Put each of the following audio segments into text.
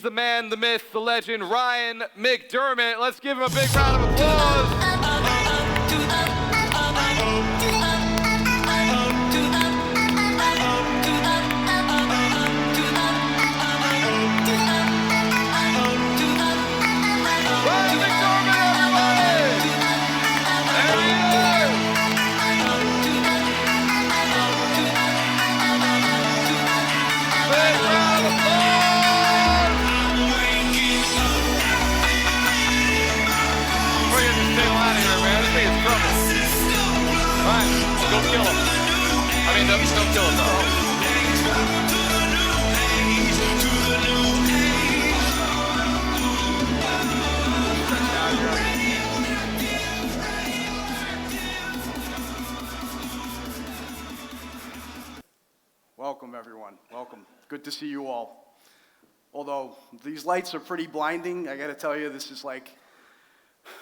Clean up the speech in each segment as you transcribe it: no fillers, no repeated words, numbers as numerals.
the man, the myth, the legend, Ryan McDermott. Let's give him a big round of applause. Go kill him. I mean, don't kill him though. Welcome, everyone. Welcome. Good to see you all. Although these lights are pretty blinding, I got to tell you, this is like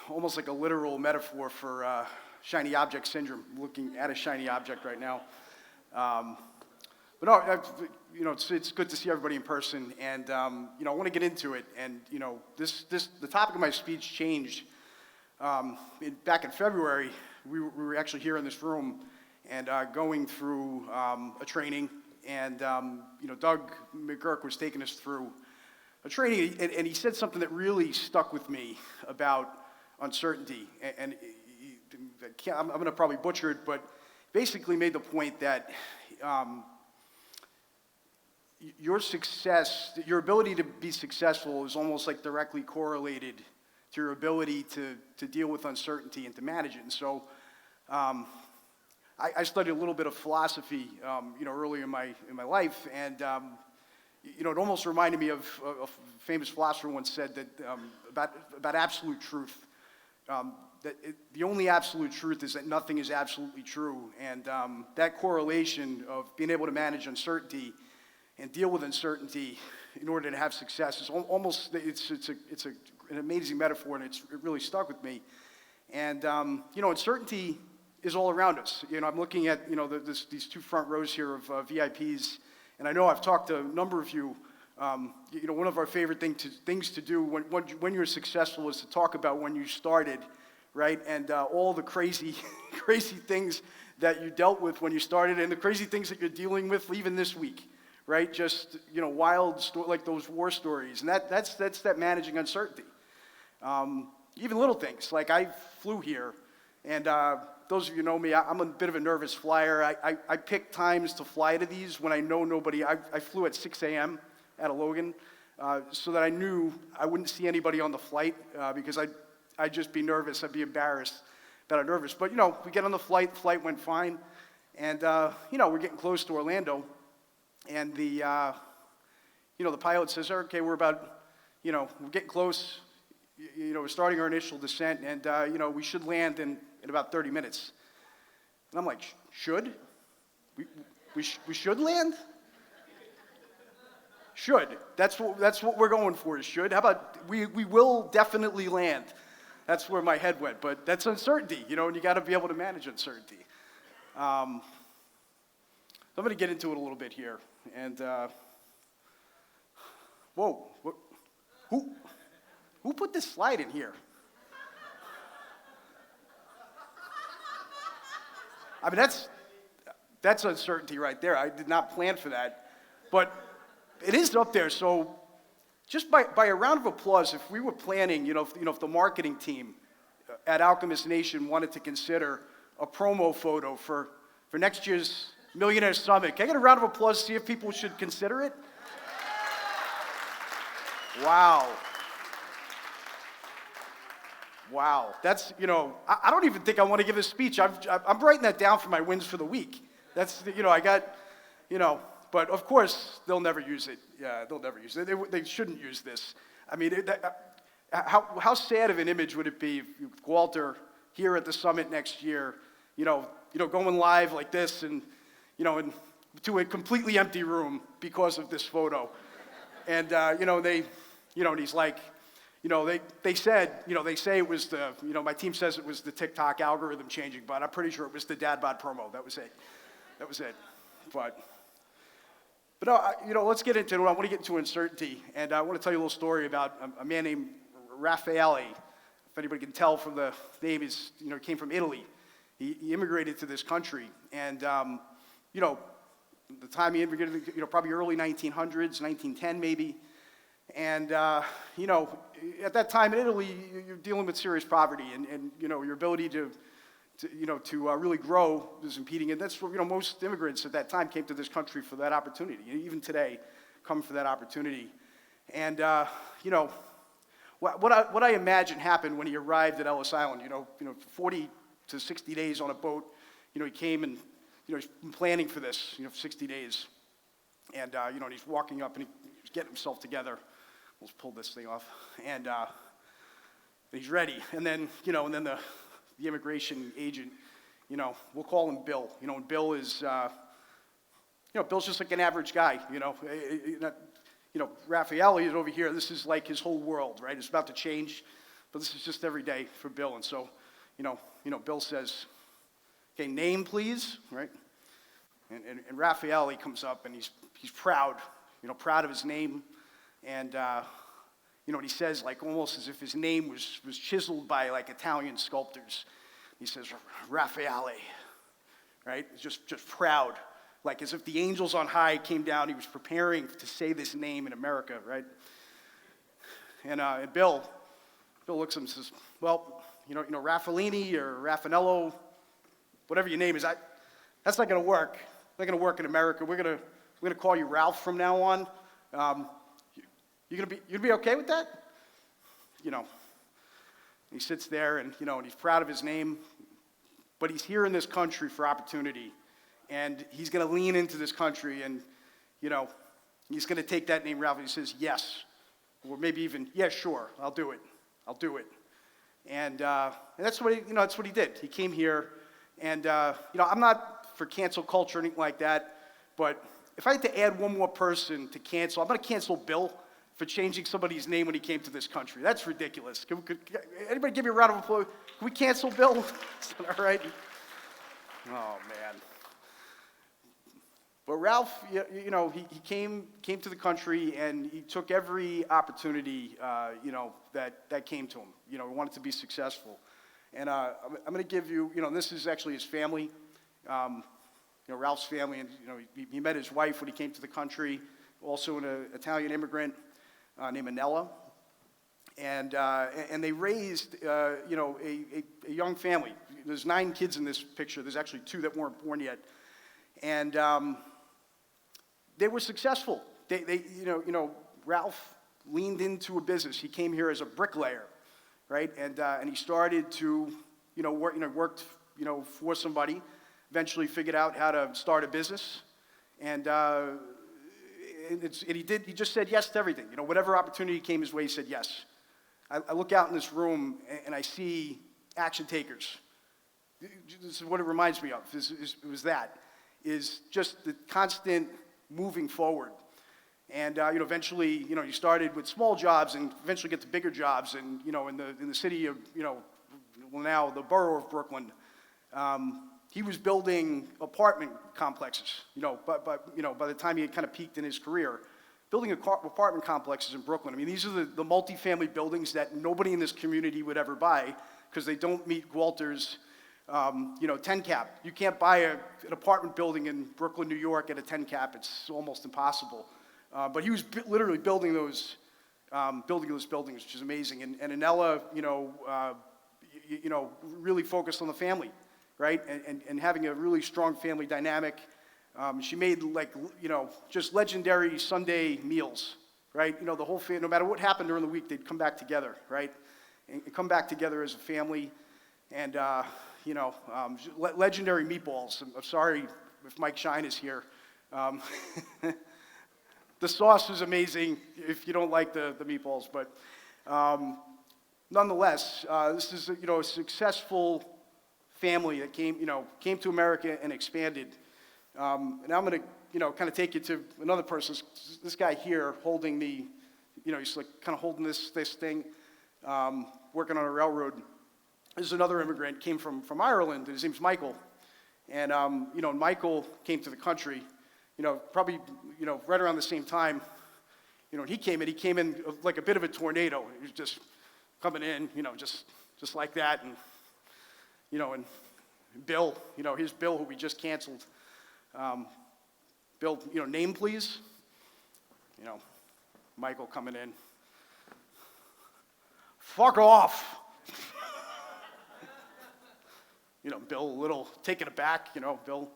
almost like a literal metaphor for shiny object syndrome, looking at a shiny object right now. But no, it's good to see everybody in person, and I want to get into it. And the topic of my speech changed. Back in February, we were actually here in this room and going through a training, and Doug McGurk was taking us through a training, and he said something that really stuck with me about uncertainty, and I'm going to probably butcher it, but basically made the point that your success, your ability to be successful is almost like directly correlated to your ability to deal with uncertainty and to manage it. And so I studied a little bit of philosophy, early in my life, and it almost reminded me of a famous philosopher once said that about absolute truth. The only absolute truth is that nothing is absolutely true, and that correlation of being able to manage uncertainty and deal with uncertainty in order to have success is almost it's an amazing metaphor, and it really stuck with me. And uncertainty is all around us. I'm looking at these two front rows here of VIPs, and I know I've talked to a number of you. One of our favorite things to do when you're successful is to talk about when you started, right? And all the crazy things that you dealt with when you started, and the crazy things that you're dealing with even this week, right? Just wild like those war stories, and that's that managing uncertainty. Even little things like I flew here, and those of you who know me, I'm a bit of a nervous flyer. I pick times to fly to these when I know nobody. I flew at 6 a.m. out of Logan, so that I knew I wouldn't see anybody on the flight because I'd just be nervous. I'd be embarrassed that I'm nervous. But we get on the flight went fine, and we're getting close to Orlando, and the pilot says, "Okay, we're about, we're getting close. We're starting our initial descent, and we should land in about 30 minutes." And I'm like, "Should? We should land?" Should. That's what we're going for, is should. How about we will definitely land? That's where my head went. But that's uncertainty, and you got to be able to manage uncertainty. So I'm going to get into it a little bit here. And who put this slide in here? I mean, that's uncertainty right there. I did not plan for that, but it is up there. So just by a round of applause, if we were planning, if the marketing team at Alchemist Nation wanted to consider a promo photo for next year's Millionaire Summit, can I get a round of applause to see if people should consider it? Wow. That's, I don't even think I want to give a speech. I'm writing that down for my wins for the week. That's, I got, but of course, they'll never use it. Yeah, they'll never use it. They shouldn't use this. I mean, how sad of an image would it be if Walter here at the summit next year, going live like this and, to a completely empty room because of this photo. And, and he's like, they said, they say it was the, my team says it was the TikTok algorithm changing, but I'm pretty sure it was the dad bod promo. That was it. But But let's get into it. I want to get into uncertainty, and I want to tell you a little story about a man named Raffaele. If anybody can tell from the name, he came from Italy. He immigrated to this country, and the time he immigrated, probably early 1900s, 1910 maybe. And at that time in Italy, you're dealing with serious poverty, and your ability to really grow is impeding. And that's where, most immigrants at that time came to this country for that opportunity. Even today, come for that opportunity. And what I imagine happened when he arrived at Ellis Island. 40 to 60 days on a boat. He came and he's been planning for this, 60 days. And and he's walking up and he's getting himself together. Let's pull this thing off. And he's ready. And then the immigration agent, we'll call him Bill. And Bill is, Bill's just like an average guy. Raffaele is over here. This is like his whole world, right? It's about to change, but this is just every day for Bill. And so, Bill says, "Okay, name, please," right? And Raffaele comes up and he's proud, proud of his name. And, he says, like, almost as if his name was chiseled by, like, Italian sculptors. He says, "Raffaele," right? Just proud, like as if the angels on high came down. He was preparing to say this name in America, right? And Bill looks at him and says, "Well, Raffaellini or Raffanello, whatever your name is, that's not going to work. Not going to work in America. We're gonna call you Ralph from now on. You're gonna be okay with that?" He sits there and and he's proud of his name, but he's here in this country for opportunity, and he's gonna lean into this country, and he's gonna take that name Ralph. And he says yes, or maybe even yeah, sure, I'll do it. And that's what he did. He came here, and I'm not for cancel culture or anything like that, but if I had to add one more person to cancel, I'm going to cancel Bill for changing somebody's name when he came to this country. That's ridiculous. Could anybody give me a round of applause? Can we cancel Bill? Is that all right? Oh, man. But Ralph, he came to the country, and he took every opportunity, that came to him. He wanted to be successful. And I'm going to give you, this is actually his family. Ralph's family, and he met his wife when he came to the country, also an Italian immigrant named Anella, and they raised a young family. There's 9 kids in this picture. There's actually 2 that weren't born yet, and they were successful. Ralph leaned into a business. He came here as a bricklayer, right, and he started to worked for somebody. Eventually figured out how to start a business, and he just said yes to everything. Whatever opportunity came his way, he said yes. I look out in this room, and I see action takers. This is what it reminds me of, is just the constant moving forward. And eventually, you started with small jobs, and eventually get to bigger jobs, and in the city of, now the borough of Brooklyn. He was building apartment complexes, but by the time he had kind of peaked in his career, building apartment complexes in Brooklyn. I mean, these are the multifamily buildings that nobody in this community would ever buy because they don't meet Walter's, 10 cap. You can't buy an apartment building in Brooklyn, New York at a 10 cap. It's almost impossible. But he was literally building those buildings, which is amazing. And Anella, really focused on the family. Right, and having a really strong family dynamic. She made just legendary Sunday meals, right? The whole family, no matter what happened during the week, they'd come back together, right? And come back together as a family. And, legendary meatballs. I'm sorry if Mike Shine is here. The sauce is amazing if you don't like the meatballs, but nonetheless, this is a successful family that came to America and expanded. And I'm going to, kind of take you to another person. This guy here holding he's like kind of holding this thing, working on a railroad. This is another immigrant, came from Ireland, and his name's Michael. And, Michael came to the country, probably, right around the same time, he came in like a bit of a tornado. He was just coming in, just like that. And, and Bill, here's Bill, who we just canceled. Bill, name please. Michael coming in. Fuck off. Bill a little taken aback, Bill,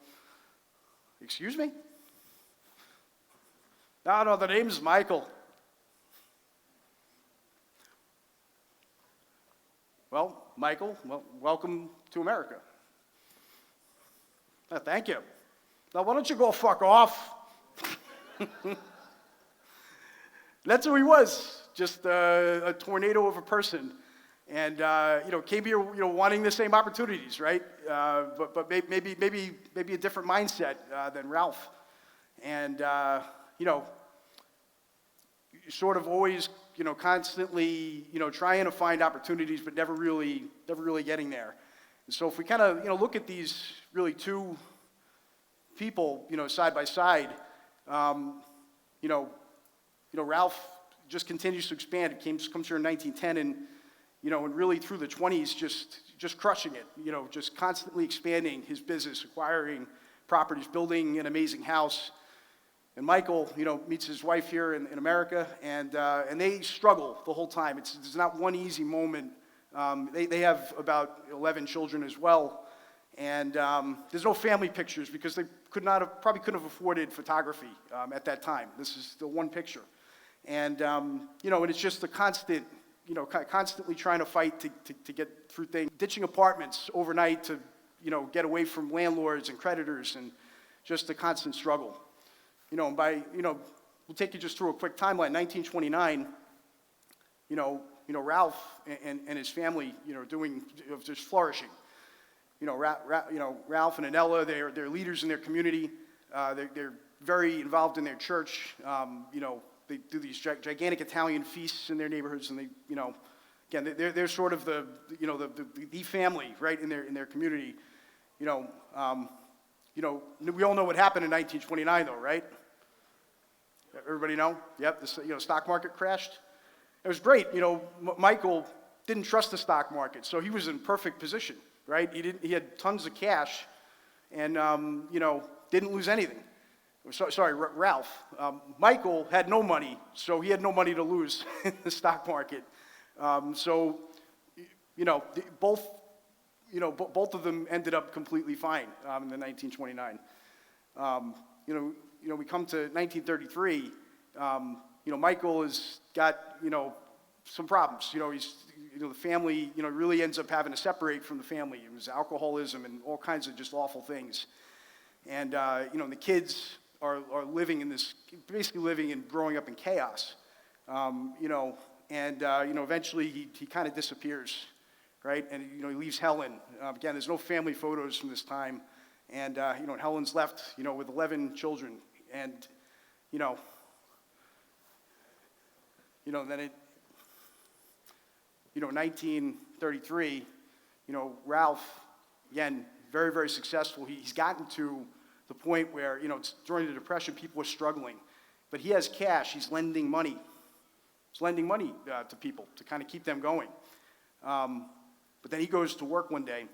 excuse me? No, the name's Michael. Well, Michael, welcome to America. Thank you. Now, why don't you go fuck off? That's who he was, just a tornado of a person. And, came here, wanting the same opportunities, right? But maybe a different mindset than Ralph. And, sort of always, constantly, trying to find opportunities, but never really getting there. And so if we kind of, look at these really two people, side by side, Ralph just continues to expand. It comes here in 1910, and and really through the 20s, just crushing it. Just constantly expanding his business, acquiring properties, building an amazing house. And Michael, meets his wife here in America, and they struggle the whole time. There's not one easy moment. They have about 11 children as well, and there's no family pictures because they probably couldn't have afforded photography at that time. This is the one picture, and and it's just the constant, constantly trying to fight to get through things, ditching apartments overnight to get away from landlords and creditors, and just a constant struggle. And we'll take you just through a quick timeline. 1929, Ralph and his family, just flourishing. Ralph and Anella, they're leaders in their community. They're very involved in their church. They do these gigantic Italian feasts in their neighborhoods, and again, they're sort of the family, right, in their community. We all know what happened in 1929, though, right? Everybody know? Yep, the stock market crashed. It was great. Michael didn't trust the stock market, so he was in perfect position, right? He had tons of cash, and didn't lose anything. Sorry, Ralph. Michael had no money, so he had no money to lose in the stock market. Both of them ended up completely fine in the 1929. We come to 1933. Michael has got some problems. The family really ends up having to separate from the family. It was alcoholism and all kinds of just awful things. And the kids are living in this, basically living and growing up in chaos. Eventually he kind of disappears. Right, and he leaves Helen. Again, there's no family photos from this time, and Helen's left, with 11 children, and then it, 1933, Ralph, again, very, very successful. He's gotten to the point where during the Depression, people were struggling, but he has cash. He's lending money. He's lending money to people to kind of keep them going. But then he goes to work one day,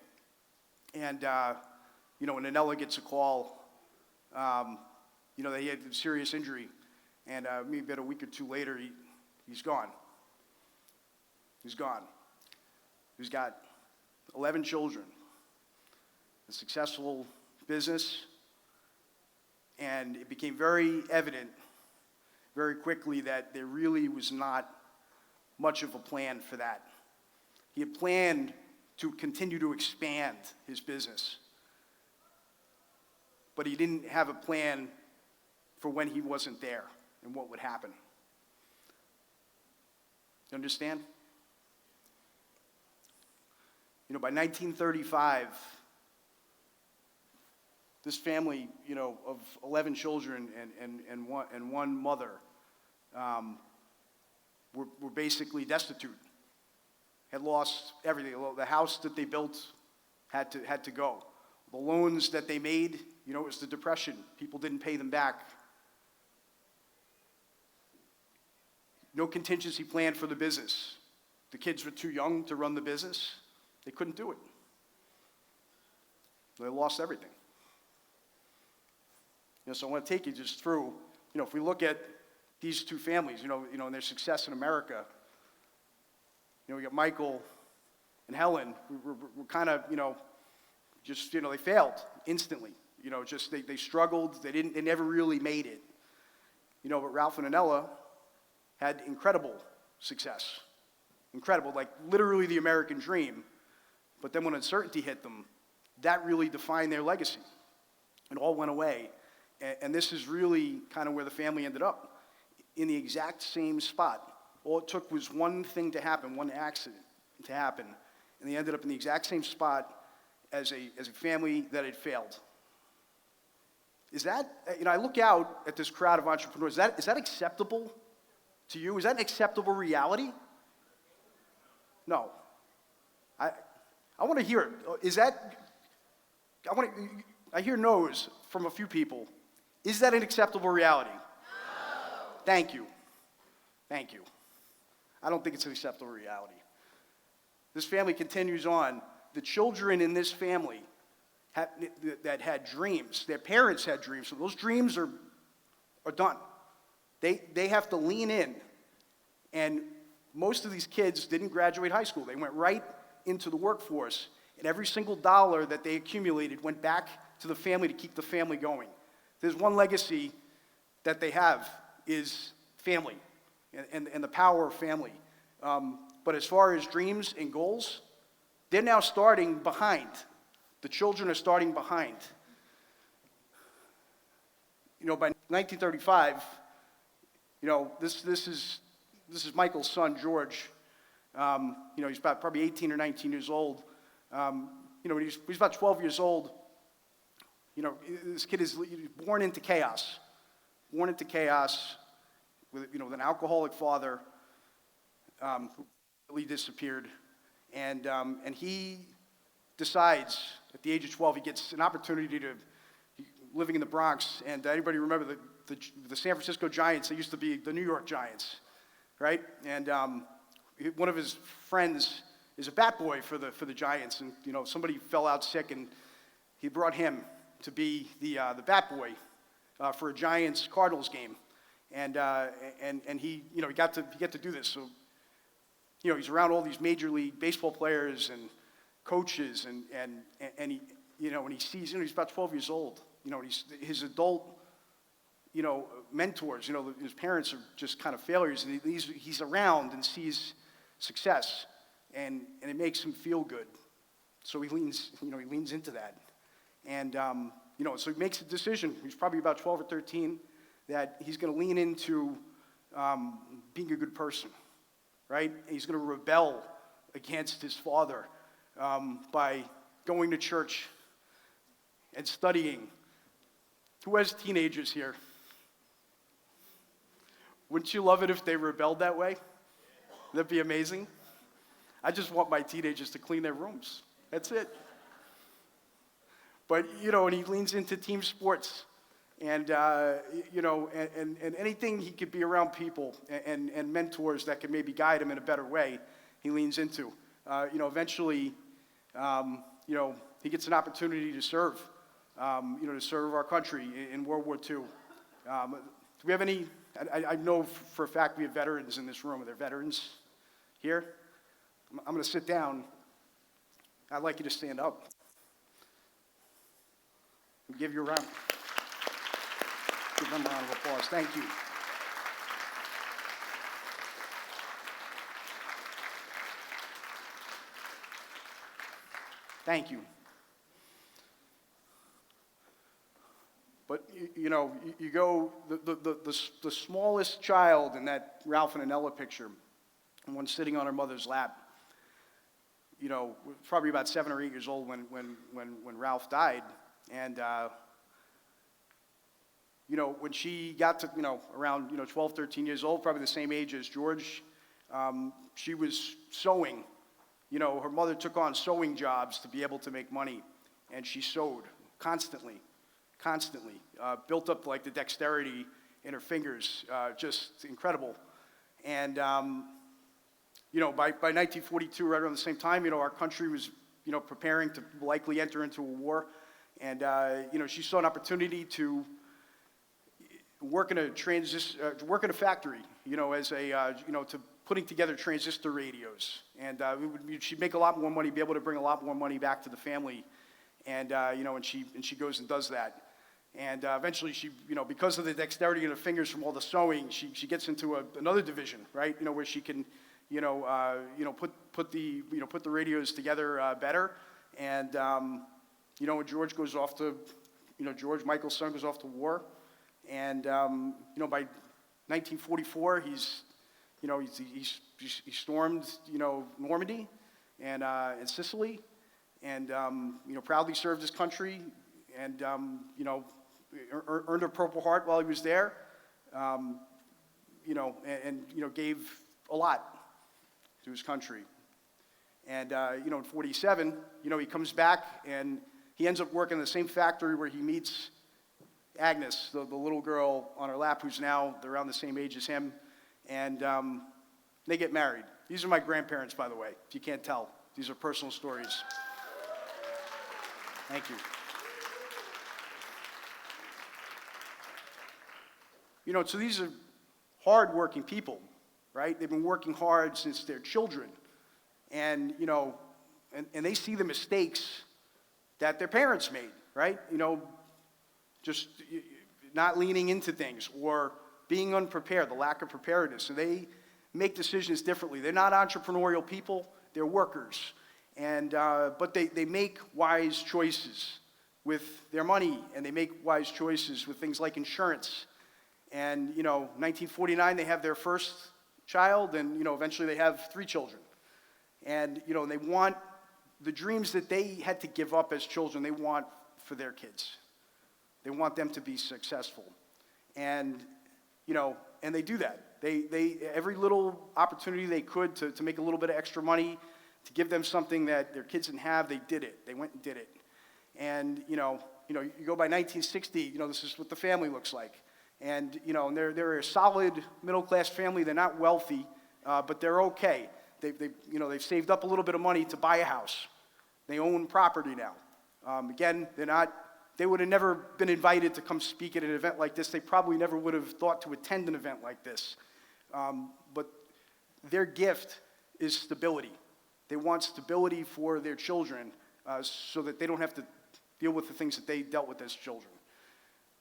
and when Anella gets a call, that he had a serious injury, and maybe about a week or two later, he's gone. He's gone. He's got 11 children, a successful business, and it became very evident very quickly that there really was not much of a plan for that. He had planned to continue to expand his business, but he didn't have a plan for when he wasn't there and what would happen. You understand? By 1935, this family, of 11 children and one mother, were basically destitute. Had lost everything. The house that they built had to go. The loans that they made You know, it was the Depression. People didn't pay them back. No contingency plan for the business. The kids were too young to run the business. They couldn't do it. They lost everything. You know, so I want to take you just through, you know, if we look at these two families, you know, and their success in America, you know, we got Michael and Helen, we're kind of, you know, just, you know, they failed instantly. You know, just they struggled. They never really made it. You know, but Ralph and Anella had incredible success. Incredible, like literally the American dream. But then when uncertainty hit them, that really defined their legacy. It all went away. And this is really kind of where the family ended up, in the exact same spot. All it took was one thing to happen, one accident to happen, and they ended up in the exact same spot as a family that had failed. Is that, you know, I look out at this crowd of entrepreneurs, is that acceptable to you? Is that an acceptable reality? No. I want to hear it. Is that, I hear no's from a few people. Is that an acceptable reality? No. Thank you. Thank you. I don't think it's an acceptable reality. This family continues on. The children in this family that had dreams, their parents had dreams, so those dreams are done. They have to lean in. And most of these kids didn't graduate high school. They went right into the workforce, and every single dollar that they accumulated went back to the family to keep the family going. There's one legacy that they have is family and the power of family. But as far as dreams and goals, they're now starting behind. The children are starting behind. You know, by 1935, you know, this is Michael's son, George. You know, he's about probably 18 or 19 years old. You know, when he's about 12 years old, you know, this kid is born into chaos. Born into chaos with, you know, with an alcoholic father who really disappeared. And he decides at the age of 12, he gets an opportunity to, living in the Bronx, and anybody remember the San Francisco Giants? They used to be the New York Giants, right? And one of his friends is a bat boy for the Giants, and you know, somebody fell out sick, and he brought him to be the bat boy for a Giants-Cardinals game, and he, you know, he got to do this. So, you know, he's around all these Major League Baseball players and coaches, and he, you know, when he sees, you know, he's about 12 years old. You know, his adult, you know, mentors, you know, his parents are just kind of failures, and he's around and sees success, and it makes him feel good. So he leans into that. And, you know, so he makes a decision. He's probably about 12 or 13, that he's going to lean into being a good person, right? And he's going to rebel against his father by going to church and studying. Who has teenagers here? Wouldn't you love it if they rebelled that way? That'd be amazing. I just want my teenagers to clean their rooms. That's it. But, you know, and he leans into team sports, and, you know, and anything he could be around people and mentors that could maybe guide him in a better way, he leans into. You know, eventually, you know, he gets an opportunity to serve, you know, to serve our country in World War II. Do we have any, I know for a fact we have veterans in this room. Are there veterans here? I'm going to sit down. I'd like you to stand up. Give you a round. Give them a round of applause. Thank you. Thank you. But you know, you go the smallest child in that Ralph and Anella picture, and one sitting on her mother's lap. You know, probably about 7 or 8 years old when Ralph died. And, you know, when she got to, you know, around, you know, 12, 13 years old, probably the same age as George, she was sewing. You know, her mother took on sewing jobs to be able to make money, and she sewed constantly. constantly. Built up like the dexterity in her fingers, just incredible. And, by 1942, right around the same time, our country was, preparing to likely enter into a war. And, she saw an opportunity to work in a factory, as a, to putting together transistor radios. And she'd make a lot more money, be able to bring a lot more money back to the family. And, and she goes and does that. And eventually she, because of the dexterity in her fingers from all the sewing, she gets into another division, right? Where she can, put the radios together better. And, when George goes off to, George, Michael's son, goes off to war. And, by 1944, he stormed, Normandy and Sicily, and, proudly served his country, and, earned a Purple Heart while he was there, and gave a lot to his country. And, in 47, he comes back and he ends up working in the same factory where he meets Agnes, the little girl on her lap who's now around the same age as him, and they get married. These are my grandparents, by the way, if you can't tell. These are personal stories. Thank you. So these are hard-working people, right? They've been working hard since they're children. And, and they see the mistakes that their parents made, right? Just not leaning into things or being unprepared, the lack of preparedness. So they make decisions differently. They're not entrepreneurial people, they're workers. And, but they make wise choices with their money, and they make wise choices with things like insurance. And, 1949, they have their first child, and, eventually they have 3 children. And, and they want the dreams that they had to give up as children, they want for their kids. They want them to be successful. And, and they do that. They every little opportunity they could to make a little bit of extra money, to give them something that their kids didn't have, they did it. They went and did it. And, you go by 1960, this is what the family looks like. And, and they're a solid middle-class family. They're not wealthy, but they're okay. They've saved up a little bit of money to buy a house. They own property now. Again, they would have never been invited to come speak at an event like this. They probably never would have thought to attend an event like this. But their gift is stability. They want stability for their children so that they don't have to deal with the things that they dealt with as children.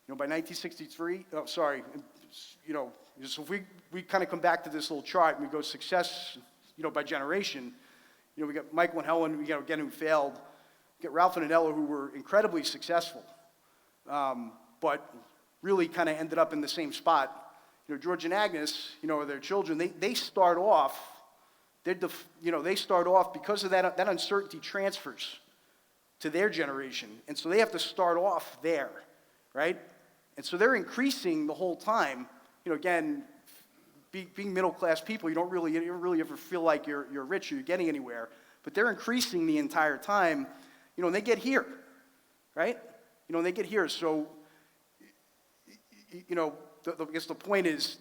By 1963, so if we kind of come back to this little chart and we go success, by generation, we got Michael and Helen, again, who failed. We got Ralph and Anella, who were incredibly successful, but really kind of ended up in the same spot. George and Agnes, their children, they start off, they start off because of that uncertainty transfers to their generation. And so they have to start off there, right? And so they're increasing the whole time. Again, being middle-class people, you don't really ever feel like you're rich or you're getting anywhere. But they're increasing the entire time, and they get here, right? They get here. So, I guess the point is,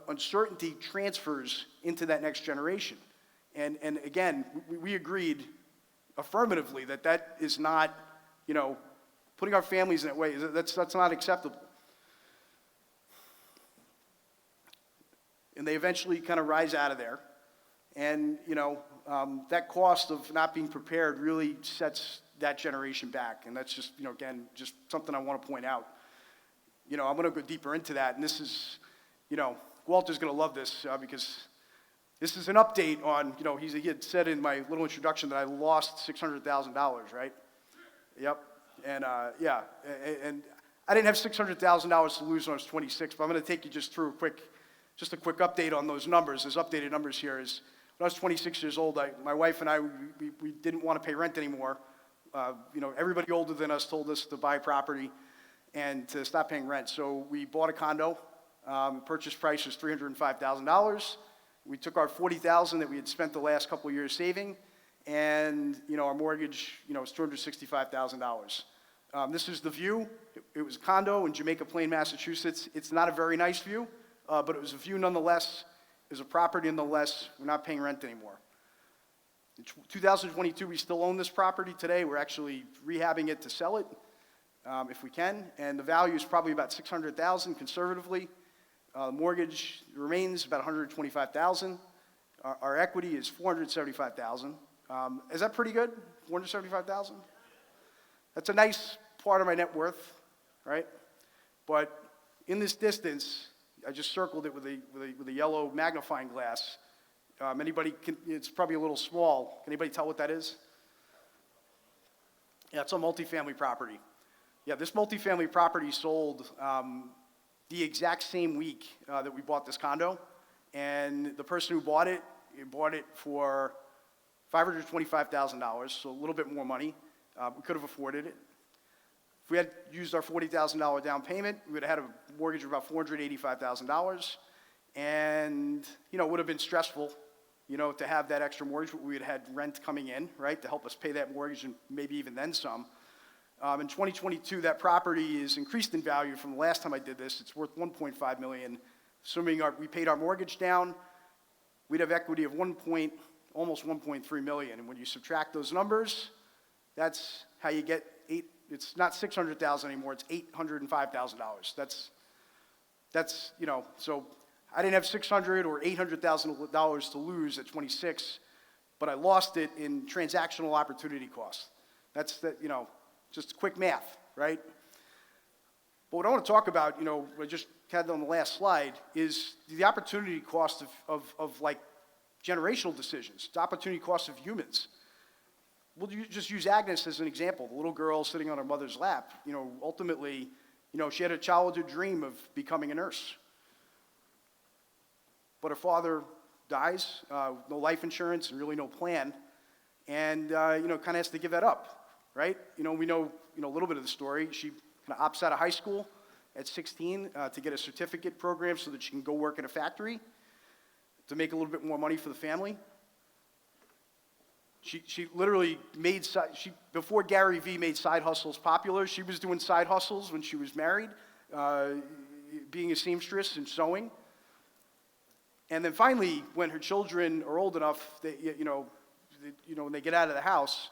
uncertainty transfers into that next generation. And again, we agreed affirmatively that is not, putting our families in that way, that's not acceptable. And they eventually kind of rise out of there. And, that cost of not being prepared really sets that generation back. And that's just, again, just something I want to point out. I'm going to go deeper into that. And this is, Walter's going to love this because this is an update on, he had said in my little introduction that I lost $600,000, right? Yep. And, and I didn't have $600,000 to lose when I was 26, but I'm going to take you just through a quick update on those numbers. There's updated numbers here. Is when I was 26 years old, my wife and I, we didn't want to pay rent anymore. Everybody older than us told us to buy property and to stop paying rent. So we bought a condo. Purchase price was $305,000. We took our $40,000 that we had spent the last couple of years saving, and our mortgage was $265,000. This is the view. It was a condo in Jamaica Plain, Massachusetts. It's not a very nice view, but it was a view nonetheless. It was a property nonetheless. We're not paying rent anymore. In 2022, we still own this property today. We're actually rehabbing it to sell it if we can, and the value is probably about $600,000 conservatively. Mortgage remains about $125,000. Our equity is $475,000. Is that pretty good? $475,000? That's a nice part of my net worth, right? But in this distance, I just circled it with a yellow magnifying glass. It's probably a little small. Can anybody tell what that is? Yeah, it's a multifamily property. Yeah, this multifamily property sold the exact same week that we bought this condo. And the person who bought it for $525,000, so a little bit more money. We could have afforded it. If we had used our $40,000 down payment, we would have had a mortgage of about $485,000. And, it would have been stressful, to have that extra mortgage, but we would have had rent coming in, right, to help us pay that mortgage and maybe even then some. In 2022, that property is increased in value from the last time I did this. It's worth $1.5 million. Assuming we paid our mortgage down, we'd have equity of almost $1.3 million. And when you subtract those numbers, that's how you get it's not $600,000 anymore, it's $805,000. That's so I didn't have $600,000 or $800,000 to lose at 26, but I lost it in transactional opportunity costs. That's just quick math, right? But what I want to talk about, I just had on the last slide, is the opportunity cost of like generational decisions, the opportunity cost of humans. We'll just use Agnes as an example, the little girl sitting on her mother's lap. Ultimately, she had a childhood dream of becoming a nurse. But her father dies, no life insurance and really no plan, and kind of has to give that up, right? We know a little bit of the story. She kind of opts out of high school at 16 to get a certificate program so that she can go work in a factory to make a little bit more money for the family. She literally before Gary Vee made side hustles popular, she was doing side hustles when she was married, being a seamstress and sewing. And then finally, when her children are old enough, when they get out of the house,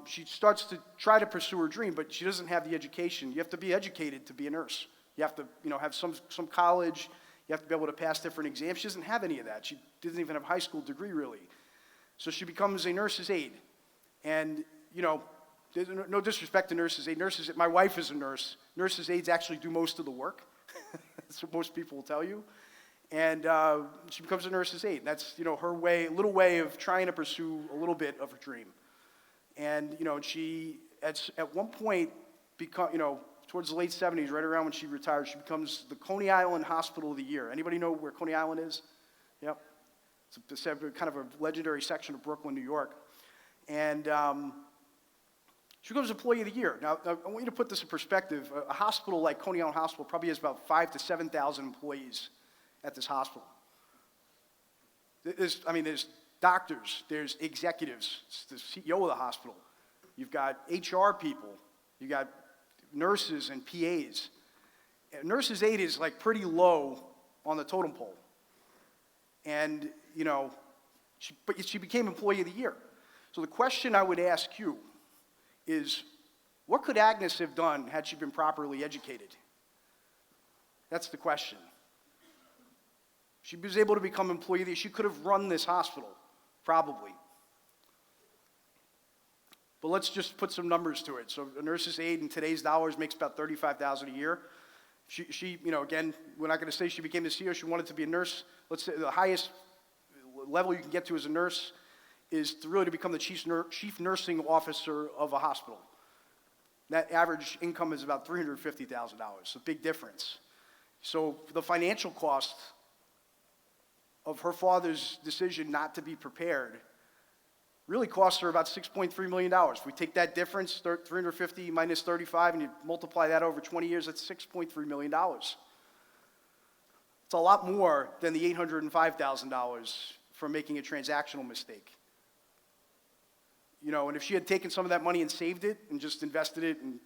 she starts to try to pursue her dream, but she doesn't have the education. You have to be educated to be a nurse. You have to, have some college. You have to be able to pass different exams. She doesn't have any of that. She doesn't even have a high school degree, really. So she becomes a nurse's aide. And, there's no disrespect to nurse's aide. My wife is a nurse. Nurse's aides actually do most of the work. That's what most people will tell you. And she becomes a nurse's aide. That's, her little way of trying to pursue a little bit of her dream. And, she, at one point, towards the late 70s, right around when she retired, she becomes the Coney Island Hospital of the Year. Anybody know where Coney Island is? Yep. It's kind of a legendary section of Brooklyn, New York. And she becomes Employee of the Year. Now, I want you to put this in perspective. A hospital like Coney Island Hospital probably has about 5,000 to 7,000 employees at this hospital. There's doctors, there's executives, it's the CEO of the hospital. You've got HR people, you've got nurses and PAs. And nurse's aide is like pretty low on the totem pole. And, she became Employee of the Year. So the question I would ask you is, what could Agnes have done had she been properly educated? That's the question. She was able to become Employee of the Year. She could have run this hospital, probably. But let's just put some numbers to it. So a nurse's aide in today's dollars makes about $35,000 a year. She, again, we're not going to say she became the CEO. She wanted to be a nurse. Let's say the highest level you can get to as a nurse is to become the chief nursing officer of a hospital. That average income is about $350,000, a big difference. So the financial cost of her father's decision not to be prepared really cost her about $6.3 million. If we take that difference, 350 minus 35, and you multiply that over 20 years, that's $6.3 million. It's a lot more than the $805,000 from making a transactional mistake. And if she had taken some of that money and saved it and just invested it and,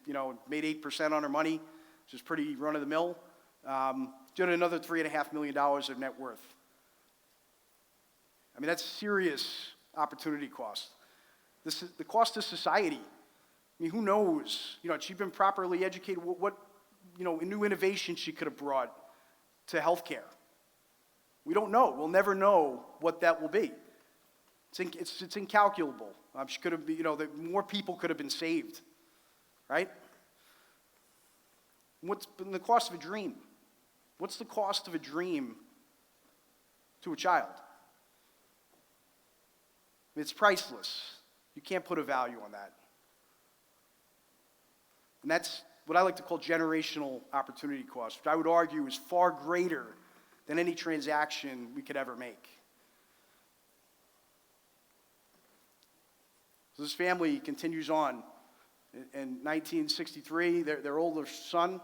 made 8% on her money, which is pretty run-of-the-mill, she had another $3.5 million of net worth. I mean, that's serious opportunity cost. This is the cost to society. I mean, who knows? Had she been properly educated, what new innovation she could have brought to healthcare. We don't know. We'll never know what that will be. It's incalculable. She could have, more people could have been saved, right? What's been the cost of a dream? What's the cost of a dream to a child? It's priceless. You can't put a value on that. And that's what I like to call generational opportunity cost, which I would argue is far greater than any transaction we could ever make. So this family continues on. In 1963, their older son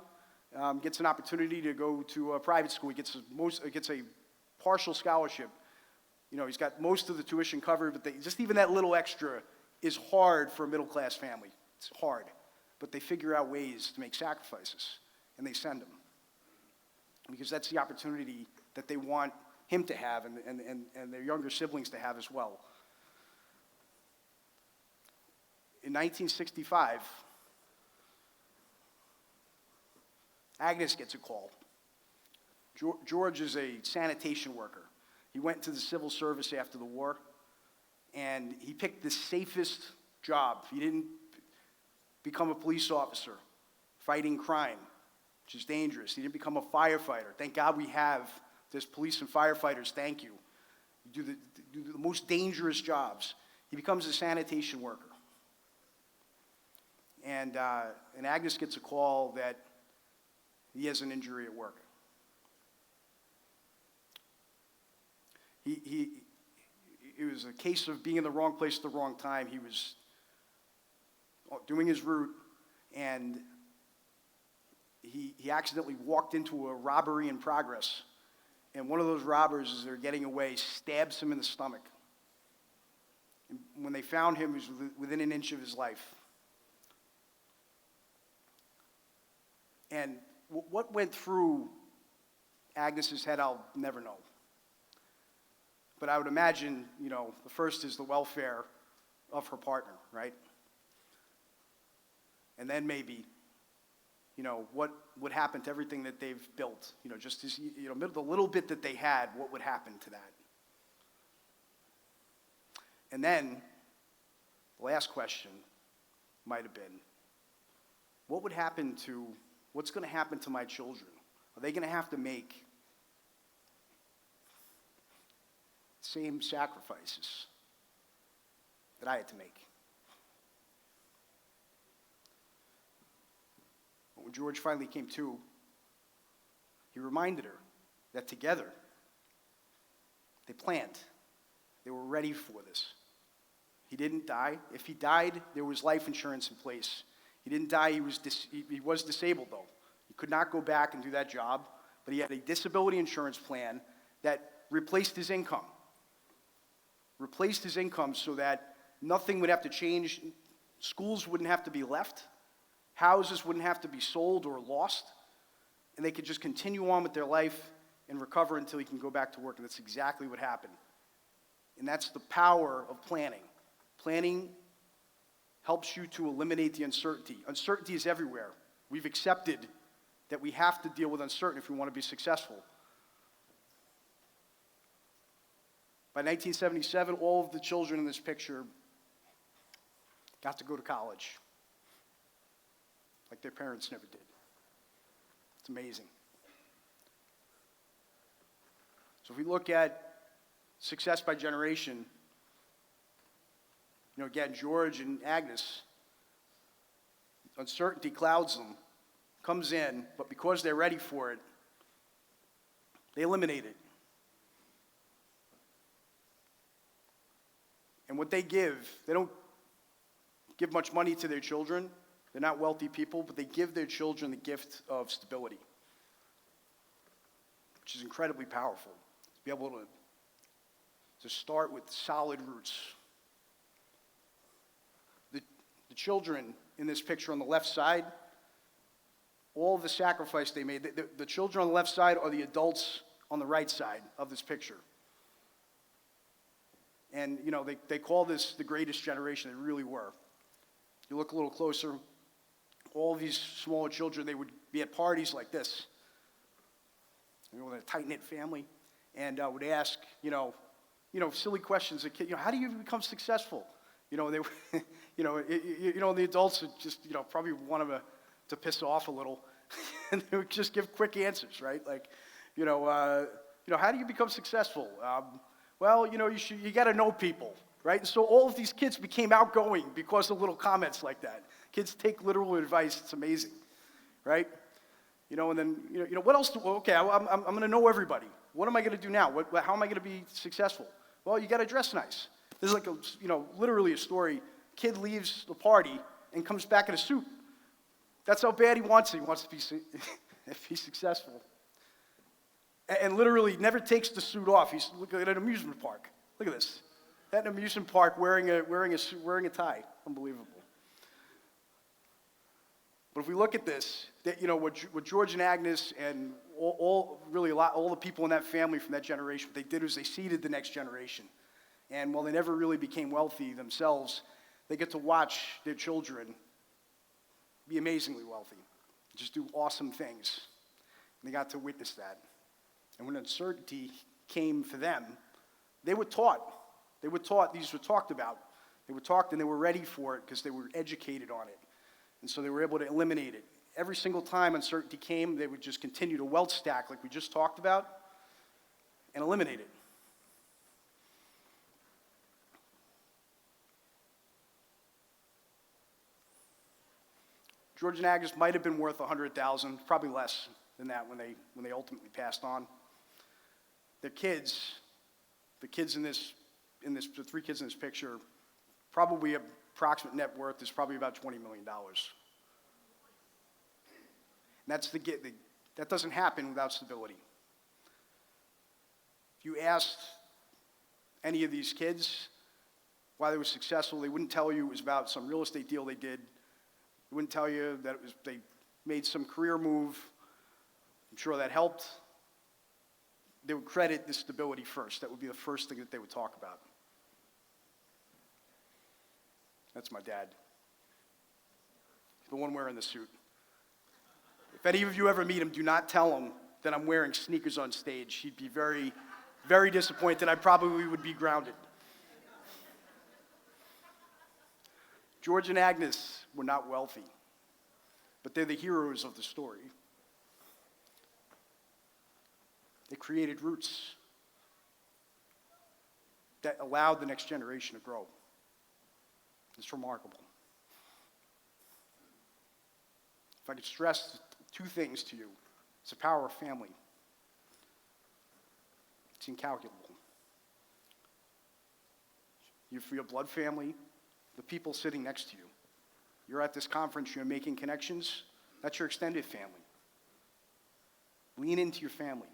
gets an opportunity to go to a private school. He gets a partial scholarship. He's got most of the tuition covered, but just even that little extra is hard for a middle-class family. It's hard. But they figure out ways to make sacrifices, and they send him. Because that's the opportunity that they want him to have and their younger siblings to have as well. In 1965, Agnes gets a call. George is a sanitation worker. He went to the civil service after the war, and he picked the safest job. He didn't become a police officer fighting crime, which is dangerous. He didn't become a firefighter. Thank God we have this police and firefighters. Thank you. You do the most dangerous jobs. He becomes a sanitation worker. And Agnes gets a call that he has an injury at work. It was a case of being in the wrong place at the wrong time. He was doing his route, and he accidentally walked into a robbery in progress. And one of those robbers, as they're getting away, stabs him in the stomach. And when they found him, he was within an inch of his life. And what went through Agnes's head, I'll never know. But I would imagine, the first is the welfare of her partner, right? And then maybe, what would happen to everything that they've built? Just as, the little bit that they had, what would happen to that? And then, the last question might have been, what's going to happen to my children? Are they going to have to make the same sacrifices that I had to make? When George finally came to, he reminded her that together, they planned. They were ready for this. He didn't die. If he died, there was life insurance in place. He didn't die. He was disabled, though. He could not go back and do that job, but he had a disability insurance plan that replaced his income. Replaced his income so that nothing would have to change. Schools wouldn't have to be left. Houses wouldn't have to be sold or lost, and they could just continue on with their life and recover until he can go back to work, and that's exactly what happened. And that's the power of planning. Planning helps you to eliminate the uncertainty. Uncertainty is everywhere. We've accepted that we have to deal with uncertainty if we want to be successful. By 1977, all of the children in this picture got to go to college. Like their parents never did. It's amazing. So if we look at success by generation, again, George and Agnes, uncertainty clouds them, comes in, but because they're ready for it, they eliminate it. And what they don't give much money to their children. They're not wealthy people, but they give their children the gift of stability, which is incredibly powerful. To be able to start with solid roots. The children in this picture on the left side, all of the sacrifice they made, the children on the left side are the adults on the right side of this picture. And, you know, they call this the greatest generation. They really were. You look a little closer, all of these smaller children, they would be at parties like this, you know, with a tight-knit family, and would ask, silly questions. A kid, how do you become successful? They, the adults would just, probably want them to piss off a little, and they would just give quick answers, right? Like, how do you become successful? Well, you got to know people, right? And so all of these kids became outgoing because of little comments like that. Kids take literal advice. It's amazing, right? And then, what else? I'm going to know everybody. What am I going to do now? How am I going to be successful? Well, you got to dress nice. There's like literally a story. Kid leaves the party and comes back in a suit. That's how bad he wants it. He wants to be successful. And literally never takes the suit off. He's looking at an amusement park. Look at this. At an amusement park wearing a tie. Unbelievable. But if we look at this, what George and Agnes and all the people in that family from that generation, what they did was they seeded the next generation. And while they never really became wealthy themselves, they get to watch their children be amazingly wealthy, just do awesome things. And they got to witness that. And when uncertainty came for them, they were taught. These were talked about. They were taught and they were ready for it because they were educated on it. And so they were able to eliminate it. Every single time uncertainty came, they would just continue to wealth stack like we just talked about and eliminate it. George and Agnes might have been worth $100,000, probably less than that when they ultimately passed on. Their kids, the three kids in this picture, probably approximate net worth is probably about $20 million. And that doesn't happen without stability. If you asked any of these kids why they were successful, they wouldn't tell you it was about some real estate deal they did. They wouldn't tell you that they made some career move. I'm sure that helped. They would credit the stability first. That would be the first thing that they would talk about. That's my dad. The one wearing the suit. If any of you ever meet him, do not tell him that I'm wearing sneakers on stage. He'd be very, very disappointed. I probably would be grounded. George and Agnes were not wealthy, but they're the heroes of the story. They created roots that allowed the next generation to grow. It's remarkable. If I could stress two things to you, it's the power of family. It's incalculable. For your blood family, the people sitting next to you. You're at this conference, you're making connections, that's your extended family. Lean into your family.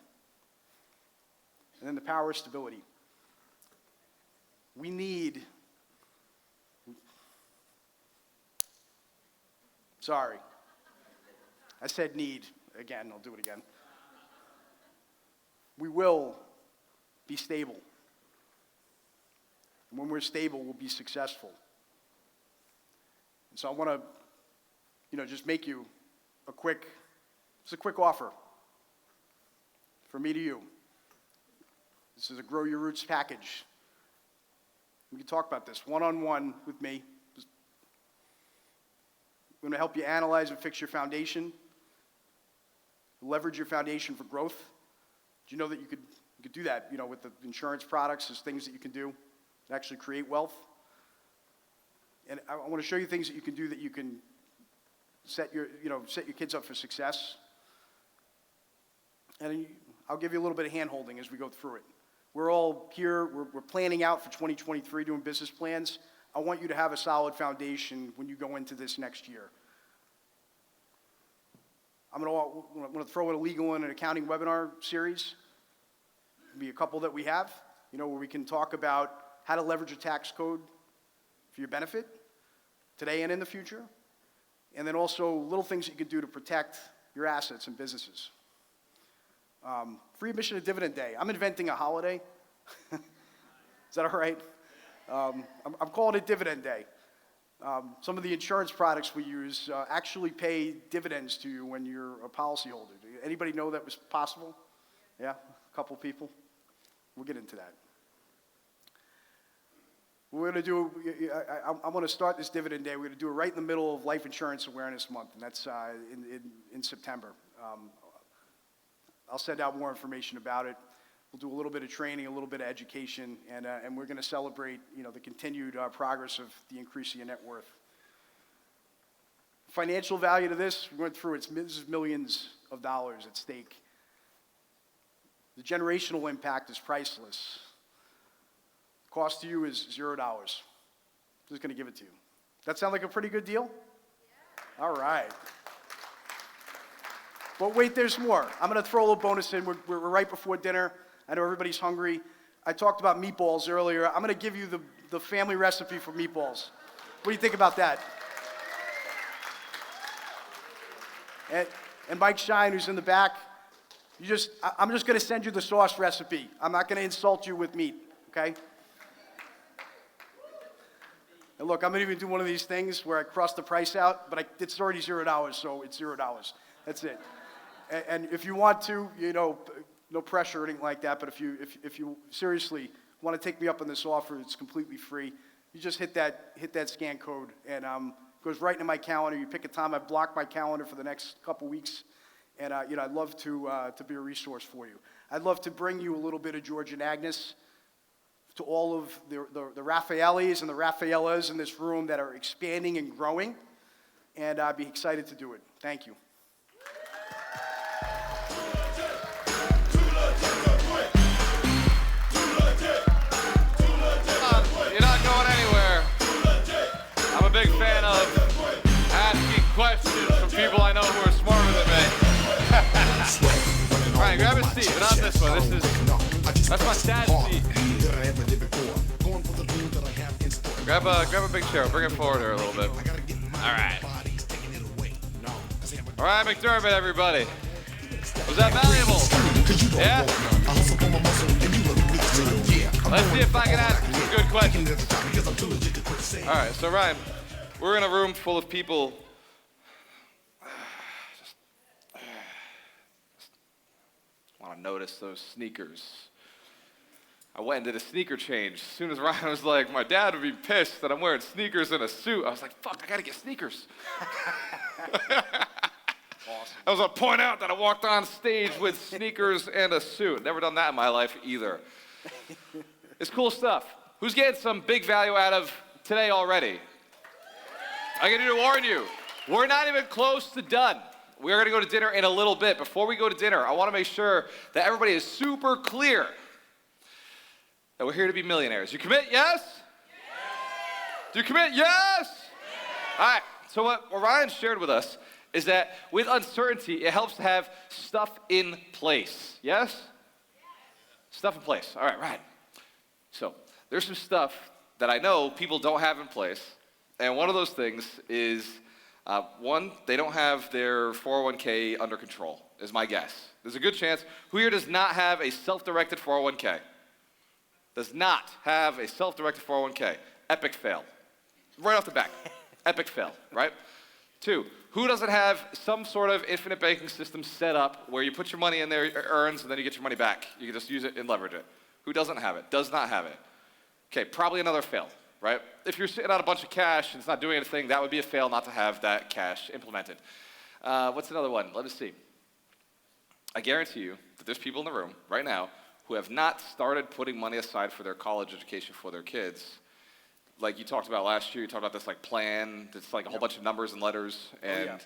And then the power of stability. Sorry. I said need. Again, I'll do it again. We will be stable. And when we're stable, we'll be successful. And so I want to, just make you a quick offer from me to you. This is a Grow Your Roots package. We can talk about this one-on-one with me. I'm going to help you analyze and fix your foundation, leverage your foundation for growth. Do you know that you could do that, with the insurance products? There's things that you can do that actually create wealth. And I want to show you things that you can do that you can set your kids up for success. And I'll give you a little bit of hand-holding as we go through it. We're all here, we're planning out for 2023, doing business plans. I want you to have a solid foundation when you go into this next year. I'm going to throw in a legal and an accounting webinar series. There'll be a couple that we have, where we can talk about how to leverage a tax code for your benefit. today and in the future, and then also little things you can do to protect your assets and businesses. Free admission to Dividend Day. I'm inventing a holiday. Is that all right? I'm calling it Dividend Day. Some of the insurance products we use actually pay dividends to you when you're a policyholder. Anybody know that was possible? Yeah, a couple people. We'll get into that. We're going to do, I'm going to start this Dividend Day. We're going to do it right in the middle of Life Insurance Awareness Month, and that's in September. I'll send out more information about it. We'll do a little bit of training, a little bit of education, and we're going to celebrate, the continued progress of the increase in your net worth. Financial value to this, we went through it. This is millions of dollars at stake. The generational impact is priceless. Cost to you is $0. Just going to give it to you. That sound like a pretty good deal? Yeah. All right. But wait, there's more. I'm going to throw a little bonus in. We're right before dinner. I know everybody's hungry. I talked about meatballs earlier. I'm going to give you the family recipe for meatballs. What do you think about that? And Mike Shine, who's in the back, I'm just going to send you the sauce recipe. I'm not going to insult you with meat, okay? And look, I'm going to even do one of these things where I cross the price out, but it's already $0, so it's $0. That's it. And if you want to, no pressure or anything like that, but if you seriously want to take me up on this offer, it's completely free. You just hit that scan code, and it goes right into my calendar. You pick a time. I block my calendar for the next couple weeks, and I'd love to be a resource for you. I'd love to bring you a little bit of George and Agnes to all of the Raffaeles and the Raffaellas in this room that are expanding and growing, and I'd be excited to do it. Thank you. You're not going anywhere. I'm a big fan of asking questions from people I know who are smarter than me. All right, grab a seat, but not this one. That's my dad's seat. Grab a big chair. Bring it forward here a little bit. All right. All right, McDermott, everybody. Was that valuable? Yeah? Let's see if I can ask some good questions. All right, so Ryan, we're in a room full of people. Just want to notice those sneakers. I went and did a sneaker change. As soon as Ryan was like, my dad would be pissed that I'm wearing sneakers and a suit, I was like, fuck, I gotta get sneakers. Awesome. I was gonna point out that I walked on stage with sneakers and a suit. Never done that in my life either. It's cool stuff. Who's getting some big value out of today already? I gotta warn you, we're not even close to done. We're gonna go to dinner in a little bit. Before we go to dinner, I wanna make sure that everybody is super clear that we're here to be millionaires. You commit, yes? Yes. Do you commit, yes? Yes. All right, so what Ryan shared with us is that with uncertainty, it helps to have stuff in place, yes? Yes. Stuff in place, all right, right. So there's some stuff that I know people don't have in place, and one of those things is, one, they don't have their 401k under control, is my guess. There's a good chance, who here does not have a self-directed 401k? Does not have a self-directed 401k. Epic fail. Right off the bat. Epic fail, right? 2, who doesn't have some sort of infinite banking system set up where you put your money in there, it earns, and then you get your money back. You can just use it and leverage it. Who doesn't have it? Does not have it. Okay, probably another fail, right? If you're sitting on a bunch of cash and it's not doing anything, that would be a fail not to have that cash implemented. What's another one? Let us see. I guarantee you that there's people in the room right now who have not started putting money aside for their college education for their kids. Like you talked about last year, you talked about this like plan, it's like a whole bunch of numbers and letters, and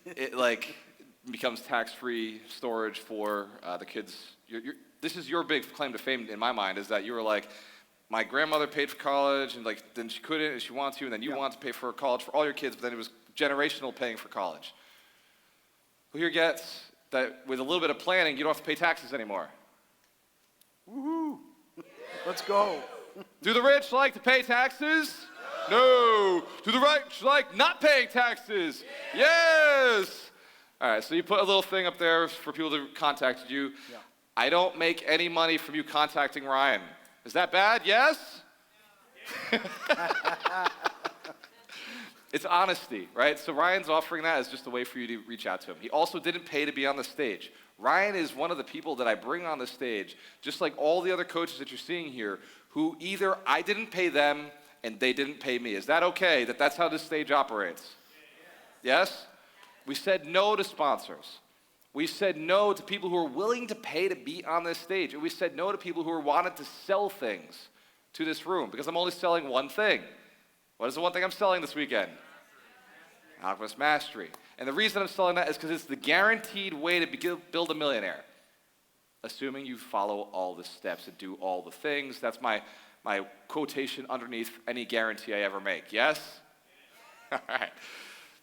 it like becomes tax-free storage for the kids. This is your big claim to fame in my mind, is that you were like, my grandmother paid for college, and like then she couldn't, and she wanted to, and then you wanted to pay for college for all your kids, but then it was generational paying for college. Who here gets that with a little bit of planning, you don't have to pay taxes anymore? Woohoo! Let's go. Do the rich like to pay taxes? No. To the right, like not paying taxes. Yes. All right, so you put a little thing up there for people to contact you. Yeah. I don't make any money from you contacting Ryan. Is that bad? Yes? It's honesty, right? So Ryan's offering that as just a way for you to reach out to him. He also didn't pay to be on the stage. Ryan is one of the people that I bring on the stage, just like all the other coaches that you're seeing here, who either I didn't pay them and they didn't pay me. Is that okay that that's how this stage operates? Yes? We said no to sponsors. We said no to people who are willing to pay to be on this stage. And we said no to people who are wanting to sell things to this room because I'm only selling one thing. What is the one thing I'm selling this weekend? Alchemist Mastery. And the reason I'm selling that is because it's the guaranteed way to build a millionaire. Assuming you follow all the steps and do all the things. That's my quotation underneath any guarantee I ever make. Yes? All right.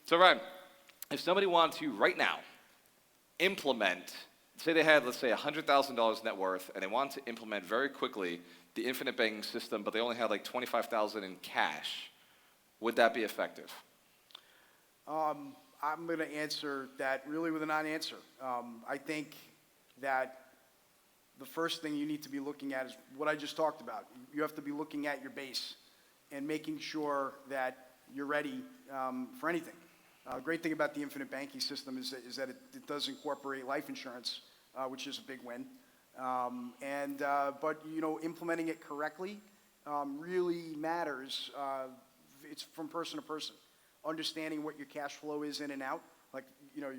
So Ryan, if somebody wanted to right now implement, say they had, let's say, $100,000 net worth, and they wanted to implement very quickly the infinite banking system, but they only had like $25,000 in cash, would that be effective? I'm going to answer that really with a non-answer. I think that the first thing you need to be looking at is what I just talked about. You have to be looking at your base and making sure that you're ready for anything. The great thing about the infinite banking system is that it does incorporate life insurance, which is a big win. But you know, implementing it correctly really matters. It's from person to person. Understanding what your cash flow is in and out. Like, you know,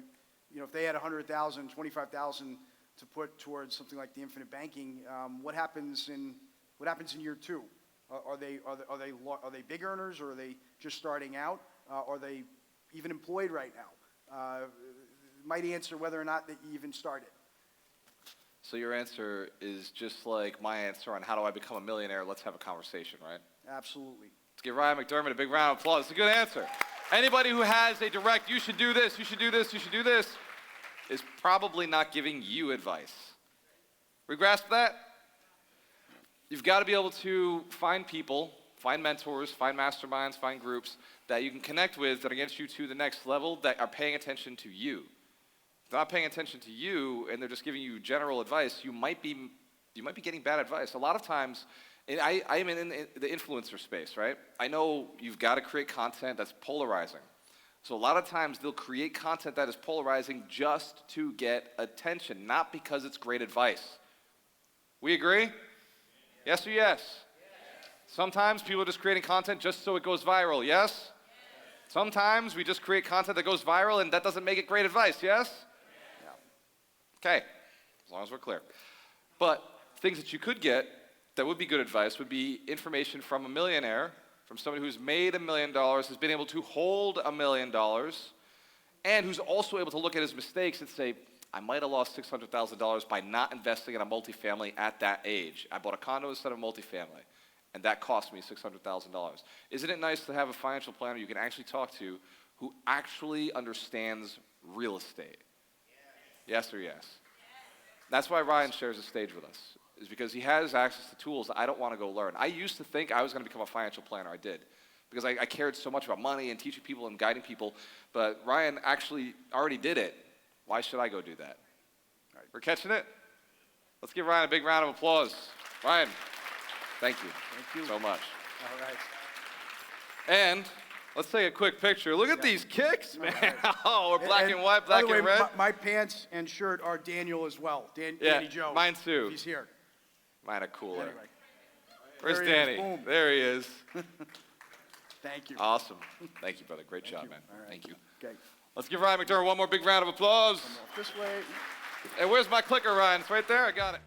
if they had 100,000, 25,000 to put towards something like the infinite banking, what happens in year two? Are they big earners, or are they just starting out? Are they even employed right now? Might answer whether or not that you even started. So your answer is just like my answer on how do I become a millionaire. Let's have a conversation, right? Absolutely. Let's give Ryan McDermott a big round of applause. It's a good answer. Anybody who has a direct, you should do this, you should do this, you should do this, is probably not giving you advice. We grasp that? You've got to be able to find people, find mentors, find masterminds, find groups that you can connect with that are going to get you to the next level, that are paying attention to you. If they're not paying attention to you and they're just giving you general advice, you might be getting bad advice. A lot of times, and I am in the influencer space, right? I know you've got to create content that's polarizing. So a lot of times they'll create content that is polarizing just to get attention, not because it's great advice. We agree? Yes or yes? Sometimes people are just creating content just so it goes viral, yes? Sometimes we just create content that goes viral and that doesn't make it great advice, yes? Okay, as long as we're clear. But things that you could get that would be good advice would be information from a millionaire, from somebody who's made $1 million, has been able to hold $1 million, and who's also able to look at his mistakes and say, I might have lost $600,000 by not investing in a multifamily at that age. I bought a condo instead of a multifamily, and that cost me $600,000. Isn't it nice to have a financial planner you can actually talk to who actually understands real estate? Yes or yes? That's why Ryan shares the stage with us, is because he has access to tools that I don't want to go learn. I used to think I was going to become a financial planner. I did, because I cared so much about money and teaching people and guiding people, but Ryan actually already did it. Why should I go do that? All right, we're catching it? Let's give Ryan a big round of applause. Ryan, thank you. Thank you so much. All right. And let's take a quick picture. Look at these kicks, man. Right. Oh, we're black and white, black by the way, and red. My pants and shirt are Daniel as well. Danny Joe. Mine too. He's here. Mine are cooler. Anyway. Where's There he is. Danny? Boom. There he is. Thank you. Awesome. Thank you, brother. Great job, you. man. All right. Thank you. Okay. Let's give Ryan McDermott one more big round of applause. Come off this way. And where's my clicker, Ryan? It's right there. I got it.